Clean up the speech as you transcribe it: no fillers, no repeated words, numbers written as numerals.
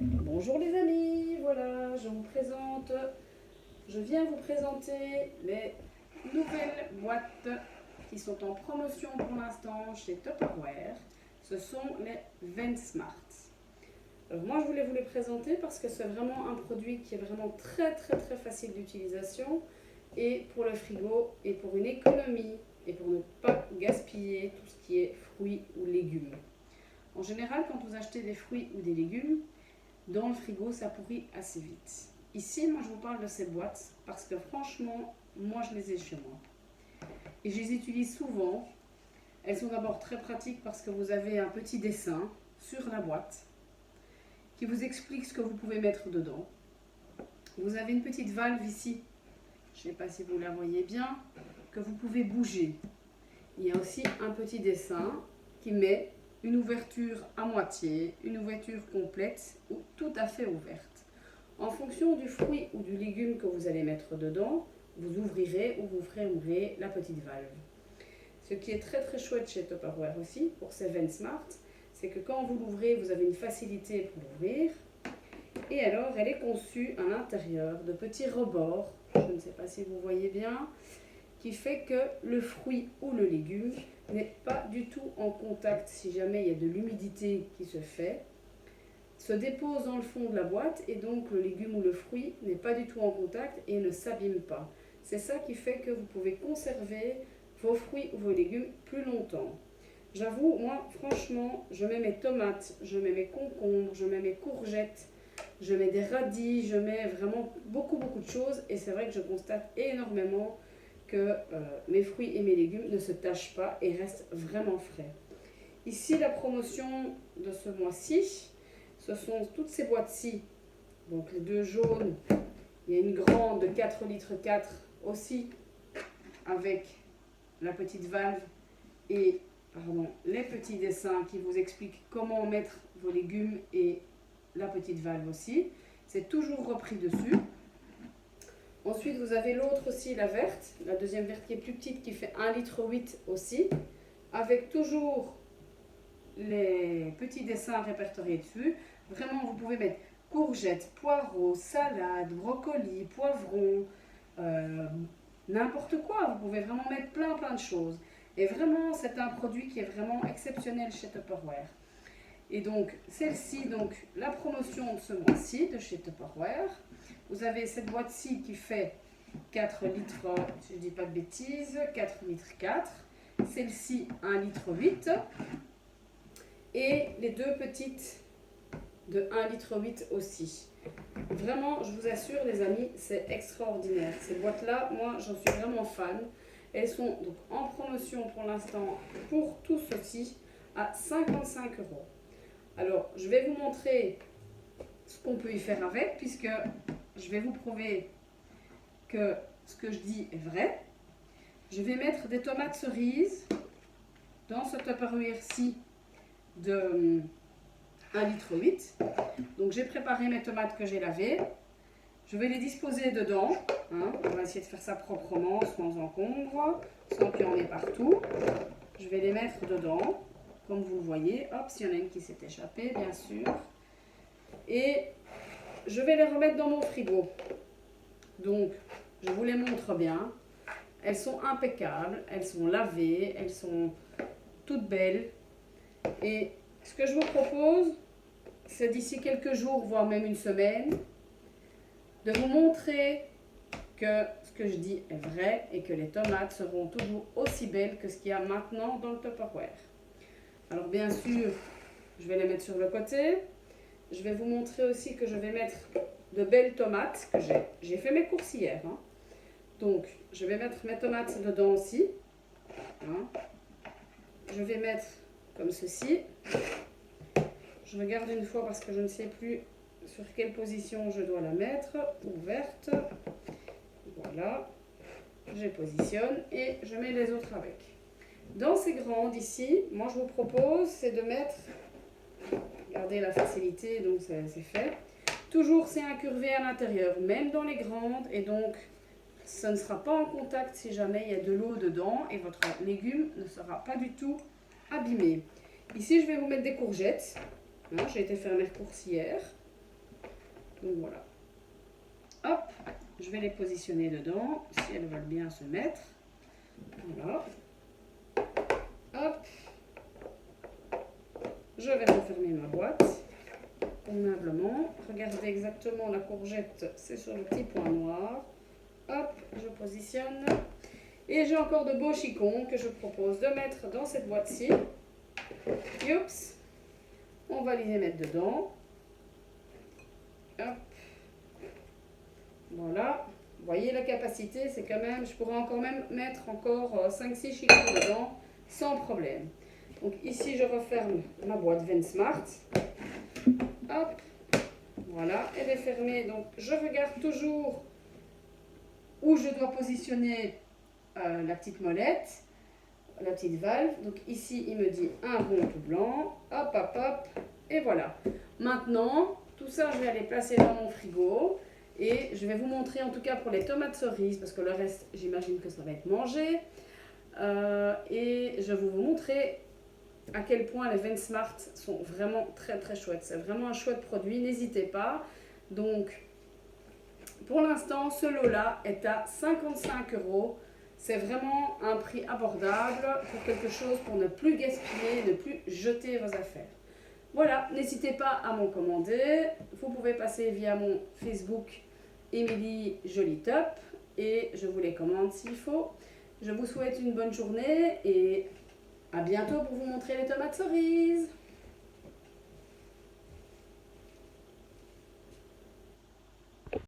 Bonjour les amis, voilà, je viens vous présenter les nouvelles boîtes qui sont en promotion pour l'instant chez Tupperware. Ce sont les Vensmart. Alors moi je voulais vous les présenter parce que c'est vraiment un produit qui est vraiment très facile d'utilisation et pour le frigo et pour une économie et pour ne pas gaspiller tout ce qui est fruits ou légumes. En général, quand vous achetez des fruits ou des légumes, dans le frigo, ça pourrit assez vite. Ici, moi, je vous parle de ces boîtes parce que franchement, moi, je les ai chez moi. Et je les utilise souvent. Elles sont d'abord très pratiques parce que vous avez un petit dessin sur la boîte qui vous explique ce que vous pouvez mettre dedans. Vous avez une petite valve ici, je ne sais pas si vous la voyez bien, que vous pouvez bouger. Il y a aussi un petit dessin qui met une ouverture à moitié, une ouverture complète ou tout à fait ouverte. En fonction du fruit ou du légume que vous allez mettre dedans, vous ouvrirez ou vous fermerez la petite valve. Ce qui est très chouette chez Tupperware aussi, pour ces Vensmart, c'est que quand vous l'ouvrez, vous avez une facilité pour l'ouvrir. Et alors, elle est conçue à l'intérieur de petits rebords, je ne sais pas si vous voyez bien, qui fait que le fruit ou le légume n'est pas du tout en contact si jamais il y a de l'humidité qui se fait, se dépose dans le fond de la boîte et donc le légume ou le fruit n'est pas du tout en contact et ne s'abîme pas. C'est ça qui fait que vous pouvez conserver vos fruits ou vos légumes plus longtemps. J'avoue, moi franchement, je mets mes tomates, je mets mes concombres, je mets mes courgettes, je mets des radis, je mets vraiment beaucoup de choses et c'est vrai que je constate énormément que mes fruits et mes légumes ne se tachent pas et restent vraiment frais. Ici, la promotion de ce mois-ci, ce sont toutes ces boîtes-ci. Donc les deux jaunes, il y a une grande de 4 litres 4 aussi avec la petite valve et les petits dessins qui vous expliquent comment mettre vos légumes et la petite valve aussi. C'est toujours repris dessus. Ensuite, vous avez l'autre aussi, la verte, la deuxième verte qui est plus petite, qui fait 1,8 litre aussi, avec toujours les petits dessins répertoriés dessus. Vraiment, vous pouvez mettre courgettes, poireaux, salades, brocolis, poivrons, n'importe quoi. Vous pouvez vraiment mettre plein de choses. Et vraiment, c'est un produit qui est vraiment exceptionnel chez Tupperware. Et donc, celle-ci, donc la promotion de ce mois-ci de chez Tupperware. Vous avez cette boîte-ci qui fait 4 litres, si je ne dis pas de bêtises, 4 litres 4. Celle-ci, 1,8 litre. Et les deux petites de 1,8 litre aussi. Vraiment, je vous assure les amis, c'est extraordinaire. Ces boîtes-là, moi, j'en suis vraiment fan. Elles sont donc en promotion pour l'instant pour tout ceci à 55 €. Alors, je vais vous montrer ce qu'on peut y faire avec, puisque je vais vous prouver que ce que je dis est vrai. Je vais mettre des tomates cerises dans ce Tupperware-ci de 1,8 litre. Donc, j'ai préparé mes tomates que j'ai lavées. Je vais les disposer dedans. On va essayer de faire ça proprement, sans encombre, sans qu'il y en ait partout. Je vais les mettre dedans, comme vous le voyez. Hop, s'il y en a une qui s'est échappée, bien sûr. Et je vais les remettre dans mon frigo. Donc, je vous les montre bien. Elles sont impeccables, elles sont lavées, elles sont toutes belles. Et ce que je vous propose, c'est d'ici quelques jours, voire même une semaine, de vous montrer que ce que je dis est vrai et que les tomates seront toujours aussi belles que ce qu'il y a maintenant dans le Tupperware. Alors bien sûr, je vais les mettre sur le côté. Je vais vous montrer aussi que je vais mettre de belles tomates que j'ai fait mes courses hier. Donc, je vais mettre mes tomates dedans aussi. Je vais mettre comme ceci. Je regarde une fois parce que je ne sais plus sur quelle position je dois la mettre. Ouverte. Voilà. Je positionne et je mets les autres avec. Dans ces grandes ici, moi je vous propose, c'est de mettre, regardez la facilité, donc c'est fait. Toujours c'est incurvé à l'intérieur, même dans les grandes, et donc ça ne sera pas en contact si jamais il y a de l'eau dedans et votre légume ne sera pas du tout abîmé. Ici je vais vous mettre des courgettes. J'ai été faire mes courses hier. Donc voilà. Hop, je vais les positionner dedans, si elles veulent bien se mettre. Voilà. Hop. Je vais refermer ma boîte. Convenablement. Regardez exactement la courgette, c'est sur le petit point noir. Hop, je positionne. Et j'ai encore de beaux chicons que je propose de mettre dans cette boîte-ci. Youps. On va les mettre dedans. Hop. Voilà. Vous voyez la capacité, c'est quand même, je pourrais encore même mettre encore 5-6 chicons dedans sans problème. Donc ici, je referme ma boîte Vensmart. Hop. Voilà, elle est fermée. Donc je regarde toujours où je dois positionner la petite molette, la petite valve. Donc ici, il me dit un rond tout blanc. Hop, hop, hop. Et voilà. Maintenant, tout ça, je vais aller placer dans mon frigo. Et je vais vous montrer, en tout cas pour les tomates cerises, parce que le reste, j'imagine que ça va être mangé. Et je vais vous montrer à quel point les Vensmart sont vraiment très très chouettes. C'est vraiment un chouette produit, n'hésitez pas. Donc, pour l'instant, ce lot-là est à 55 €. C'est vraiment un prix abordable pour quelque chose pour ne plus gaspiller, ne plus jeter vos affaires. Voilà, n'hésitez pas à m'en commander. Vous pouvez passer via mon Facebook Émilie Jolie Top et je vous les commande s'il faut. Je vous souhaite une bonne journée et à bientôt pour vous montrer les tomates cerises.